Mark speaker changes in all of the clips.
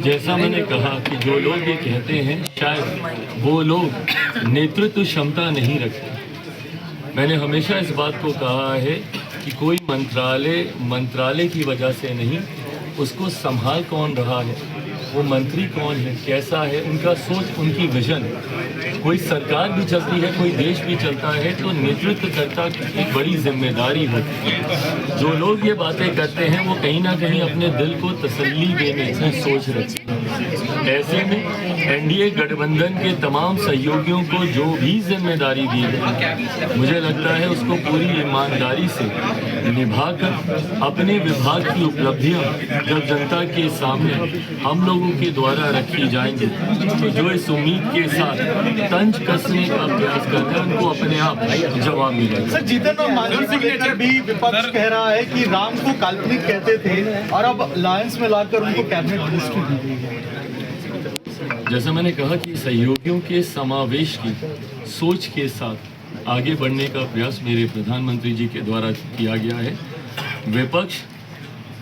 Speaker 1: जैसा मैंने कहा कि जो लोग ये कहते हैं शायद वो लोग नेतृत्व क्षमता नहीं रखते। मैंने हमेशा इस बात को कहा है कि कोई मंत्रालय की वजह से नहीं, उसको संभाल कौन रहा है, वो मंत्री कौन है, कैसा है, उनका सोच, उनकी विजन। कोई सरकार भी चलती है, कोई देश भी चलता है तो नेतृत्वकर्ता की एक बड़ी जिम्मेदारी होती है। जो लोग ये बातें करते हैं वो कहीं ना कहीं अपने दिल को तसल्ली देने की सोच रखते हैं। ऐसे में एनडीए गठबंधन के तमाम सहयोगियों को जो भी जिम्मेदारी दी है, मुझे लगता है उसको पूरी ईमानदारी से निभाकर अपने विभाग की उपलब्धियां जब जनता के सामने हम लोगों के द्वारा रखी जाएंगी तो जो इस उम्मीद के साथ तंज कसने का प्रयास करते हैं उनको अपने आप जवाब मिलेगा।
Speaker 2: सर, जीतन राम मांझी से लेकर भी विपक्ष कह रहा है कि राम को काल्पनिक कहते थे और अब अलायंस में लाकर उनको कैबिनेट मिनिस्ट्री दी गई है।
Speaker 1: जैसा मैंने कहा कि सहयोगियों के समावेश की सोच के साथ आगे बढ़ने का प्रयास मेरे प्रधानमंत्री जी के द्वारा किया गया है। विपक्ष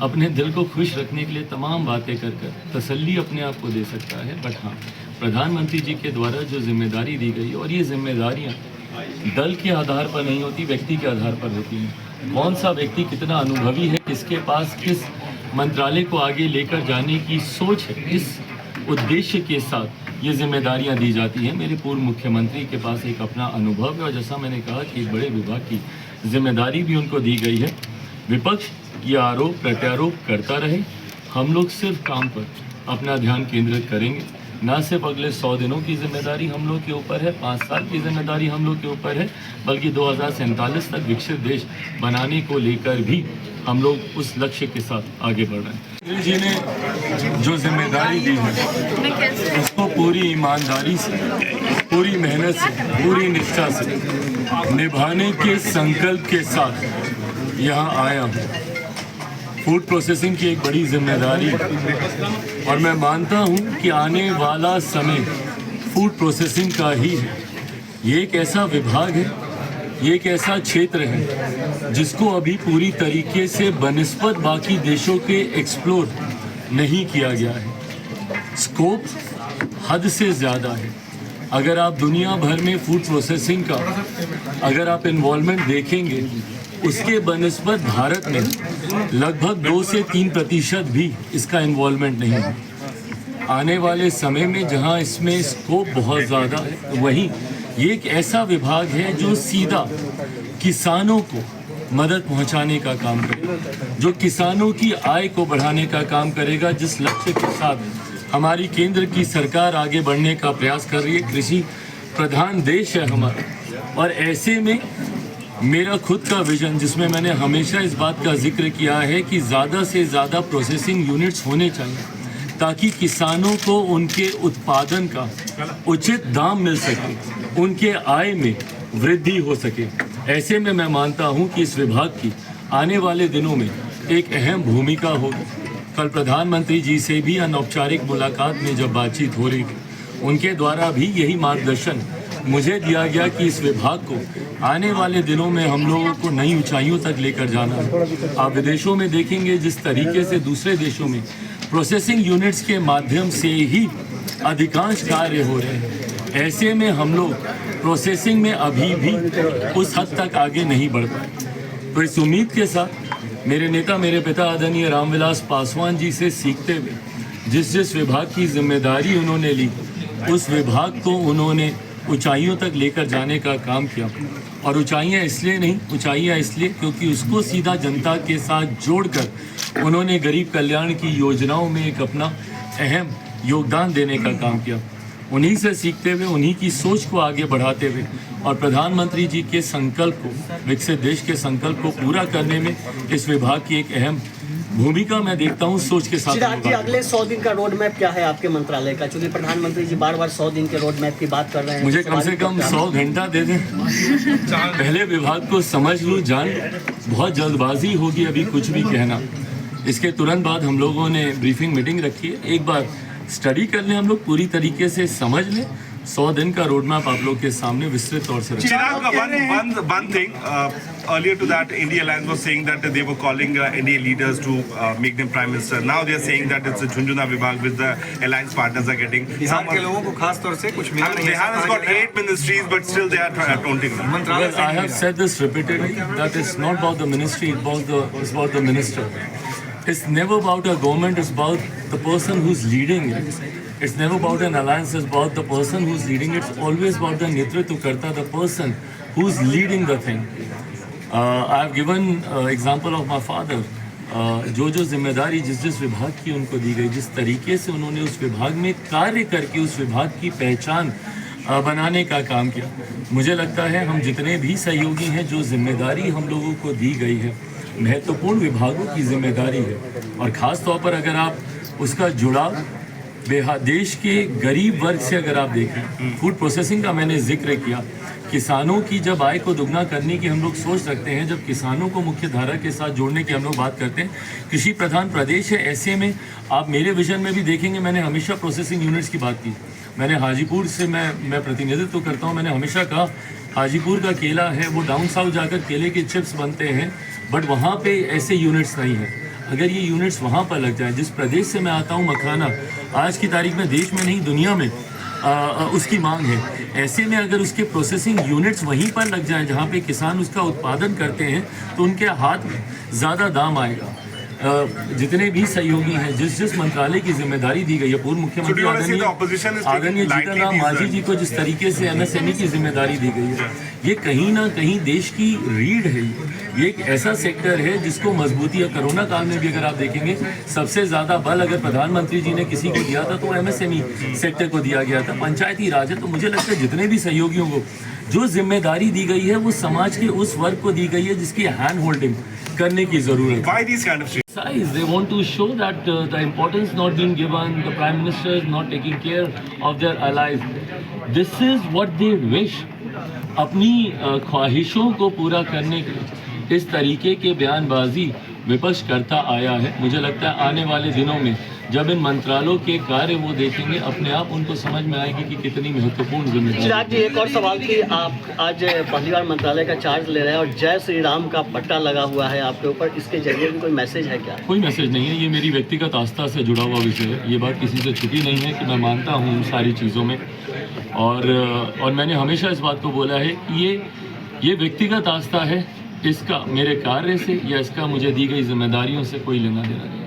Speaker 1: अपने दिल को खुश रखने के लिए तमाम बातें कर तसल्ली अपने आप को दे सकता है, बट हाँ, प्रधानमंत्री जी के द्वारा जो जिम्मेदारी दी गई और ये जिम्मेदारियाँ दल के आधार पर नहीं होती, व्यक्ति के आधार पर होती हैं। कौन सा व्यक्ति कितना अनुभवी है, किसके पास किस मंत्रालय को आगे लेकर जाने की सोच है, इस उद्देश्य के साथ ये जिम्मेदारियां दी जाती हैं। मेरे पूर्व मुख्यमंत्री के पास एक अपना अनुभव है और जैसा मैंने कहा कि एक बड़े विभाग की जिम्मेदारी भी उनको दी गई है। विपक्ष ये आरोप प्रत्यारोप करता रहे, हम लोग सिर्फ काम पर अपना ध्यान केंद्रित करेंगे। ना सिर्फ अगले 100 दिनों की जिम्मेदारी हम लोग के ऊपर है, 5 साल की जिम्मेदारी हम लोग के ऊपर है, बल्कि 2047 तक विकसित देश बनाने को लेकर भी हम लोग उस लक्ष्य के साथ आगे बढ़ रहे हैं। जी ने जो जिम्मेदारी दी है उसको पूरी ईमानदारी से, पूरी मेहनत से, पूरी निष्ठा से निभाने के संकल्प के साथ यहाँ आया हूँ। फूड प्रोसेसिंग की एक बड़ी जिम्मेदारी और मैं मानता हूँ कि आने वाला समय फूड प्रोसेसिंग का ही है। ये एक ऐसा विभाग है, ये एक ऐसा क्षेत्र है जिसको अभी पूरी तरीके से बनिस्बत बाकी देशों के एक्सप्लोर नहीं किया गया है। स्कोप हद से ज़्यादा है। अगर आप दुनिया भर में फूड प्रोसेसिंग का अगर आप इन्वॉल्वमेंट देखेंगे, उसके बनिस्बत भारत में लगभग 2 से 3% भी इसका इन्वॉल्वमेंट नहीं है। आने वाले समय में जहां इसमें स्कोप बहुत ज़्यादा है, वहीं ये एक ऐसा विभाग है जो सीधा किसानों को मदद पहुंचाने का काम करेगा, जो किसानों की आय को बढ़ाने का काम करेगा, जिस लक्ष्य के साथ हमारी केंद्र की सरकार आगे बढ़ने का प्रयास कर रही है। कृषि प्रधान देश है हमारा, और ऐसे में मेरा खुद का विजन, जिसमें मैंने हमेशा इस बात का जिक्र किया है कि ज़्यादा से ज़्यादा प्रोसेसिंग यूनिट्स होने चाहिए ताकि किसानों को उनके उत्पादन का उचित दाम मिल सके, उनके आय में वृद्धि हो सके। ऐसे में मैं मानता हूं कि इस विभाग की आने वाले दिनों में एक अहम भूमिका होगी। कल प्रधानमंत्री जी से भी अनौपचारिक मुलाकात में जब बातचीत हो रही थी, उनके द्वारा भी यही मार्गदर्शन मुझे दिया गया कि इस विभाग को आने वाले दिनों में हम लोगों को नई ऊंचाइयों तक लेकर जाना है। आप विदेशों में देखेंगे जिस तरीके से दूसरे देशों में प्रोसेसिंग यूनिट्स के माध्यम से ही अधिकांश कार्य हो रहे हैं, ऐसे में हम लोग प्रोसेसिंग में अभी भी उस हद तक आगे नहीं बढ़ पाए। तो इस उम्मीद के साथ मेरे नेता, मेरे पिता आदरणीय रामविलास पासवान जी से सीखते हुए जिस विभाग की जिम्मेदारी उन्होंने ली, उस विभाग को उन्होंने ऊंचाइयों तक लेकर जाने का काम किया। और ऊंचाइयां इसलिए नहीं, ऊंचाइयां इसलिए क्योंकि उसको सीधा जनता के साथ जोड़कर उन्होंने गरीब कल्याण की योजनाओं में एक अपना अहम योगदान देने का काम किया। उन्हीं से सीखते हुए, उन्हीं की सोच को आगे बढ़ाते हुए और प्रधानमंत्री जी के संकल्प को, विकसित देश के संकल्प को पूरा करने में इस विभाग की एक अहम भूमिका मैं देखता हूँ। सोच के साथ
Speaker 3: चिराग जी, अगले 100 दिन का रोड मैप क्या है आपके मंत्रालय का? चूंकि प्रधानमंत्री जी बार बार 100 दिन के रोड मैप की बात कर रहे हैं,
Speaker 1: मुझे कम से कम 100 घंटा दे दें, पहले विभाग को समझ लूँ, जान। बहुत जल्दबाजी होगी अभी कुछ भी कहना। इसके तुरंत बाद हम लोगों ने ब्रीफिंग मीटिंग रखी है, एक बार स्टडी कर लें हम लोग, पूरी तरीके से समझ लें, 100 दिन का रोड मैप आप लोग के सामने विस्तृत तौर से रखा।
Speaker 4: Chirag, one thing. Earlier to that, India Alliance was saying that they were calling Indian leaders to make them prime minister. Now they are saying that it's a Jhunjhuna Vibhag which the alliance partners are getting.
Speaker 5: Bihar के लोगों को खास तौर से कुछ मिला नहीं है।
Speaker 4: Bihar has got 8 ministries, but still they are taunting them.
Speaker 5: मंत्रालय
Speaker 1: Well, I have said this repeatedly, that it's not about the ministry, it's about the minister. It's never about a government, it's about the person who's leading it. It's never about an alliance, it's about the person who's leading it. It's always about the Netritva Karta, the person who's leading the thing. I have given example of my father. जो जिम्मेदारी जिस विभाग की उनको दी गई, जिस तरीके से उन्होंने उस विभाग में कार्य करके उस विभाग की पहचान बनाने का काम किया, मुझे लगता है हम जितने भी सहयोगी हैं, जो जिम्मेदारी हम लोगों को दी गई है, महत्वपूर्ण विभागों की जिम्मेदारी है, और ख़ास तौर पर अगर आप उसका जुड़ाव देश के गरीब वर्ग से अगर आप देखें, फूड प्रोसेसिंग का मैंने जिक्र किया, किसानों की जब आय को दुगना करने की हम लोग सोच रखते हैं, जब किसानों को मुख्य धारा के साथ जोड़ने की हम लोग बात करते हैं, कृषि प्रधान प्रदेश है, ऐसे में आप मेरे विजन में भी देखेंगे मैंने हमेशा प्रोसेसिंग यूनिट्स की बात की। मैंने हाजीपुर से मैं प्रतिनिधित्व करता हूँ, मैंने हमेशा कहा हाजीपुर का केला है वो डाउन साउथ जाकर केले के चिप्स बनते हैं, बट वहाँ पे ऐसे यूनिट्स नहीं हैं। अगर ये यूनिट्स वहाँ पर लग जाए, जिस प्रदेश से मैं आता हूँ मखाना आज की तारीख में देश में नहीं दुनिया में उसकी मांग है, ऐसे में अगर उसके प्रोसेसिंग यूनिट्स वहीं पर लग जाएं जहाँ पे किसान उसका उत्पादन करते हैं, तो उनके हाथ में ज़्यादा दाम आएगा। जितने भी सहयोगी हैं, जिस मंत्रालय की जिम्मेदारी दी गई है, पूर्व मुख्यमंत्री आदरणीय जीतन राम मांझी जी को जिस तरीके से MSME की जिम्मेदारी दी गई है, ये कहीं ना कहीं देश की रीढ़ है। ये एक ऐसा सेक्टर है जिसको मजबूती है। कोरोना काल में भी अगर आप देखेंगे, सबसे ज़्यादा बल अगर प्रधानमंत्री जी ने किसी को दिया था तो MSME सेक्टर को दिया गया था, पंचायती राज है। तो मुझे लगता है जितने भी सहयोगियों को जो जिम्मेदारी दी गई है, वो समाज के उस वर्ग को दी गई है जिसकी हैंड होल्डिंग करने की जरूरत है।
Speaker 4: Why these kind of
Speaker 1: Size, they want to show that the importance not being given, the prime minister is not taking care of their allies. This is what they wish. अपनी ख्वाहिशों को पूरा करने के इस तरीके के बयानबाजी विपक्ष करता आया है। मुझे लगता है आने वाले दिनों में जब इन मंत्रालयों के कार्य वो देखेंगे, अपने आप उनको समझ में आएगी कि कितनी महत्वपूर्ण जिम्मेदारी।
Speaker 3: चिराग जी, एक और सवाल कि आप आज पहली बार मंत्रालय का चार्ज ले रहे हैं और जय श्री राम का पट्टा लगा हुआ है आपके ऊपर, इसके जरिए भी कोई मैसेज है क्या?
Speaker 1: कोई मैसेज नहीं है, ये मेरी व्यक्तिगत आस्था से जुड़ा हुआ विषय है। ये बात किसी से छुपी नहीं है कि मैं मानता हूँ सारी चीज़ों में, और मैंने हमेशा इस बात को बोला है कि ये व्यक्तिगत आस्था है, इसका मेरे कार्य से या इसका मुझे दी गई जिम्मेदारियों से कोई लेना देना नहीं है।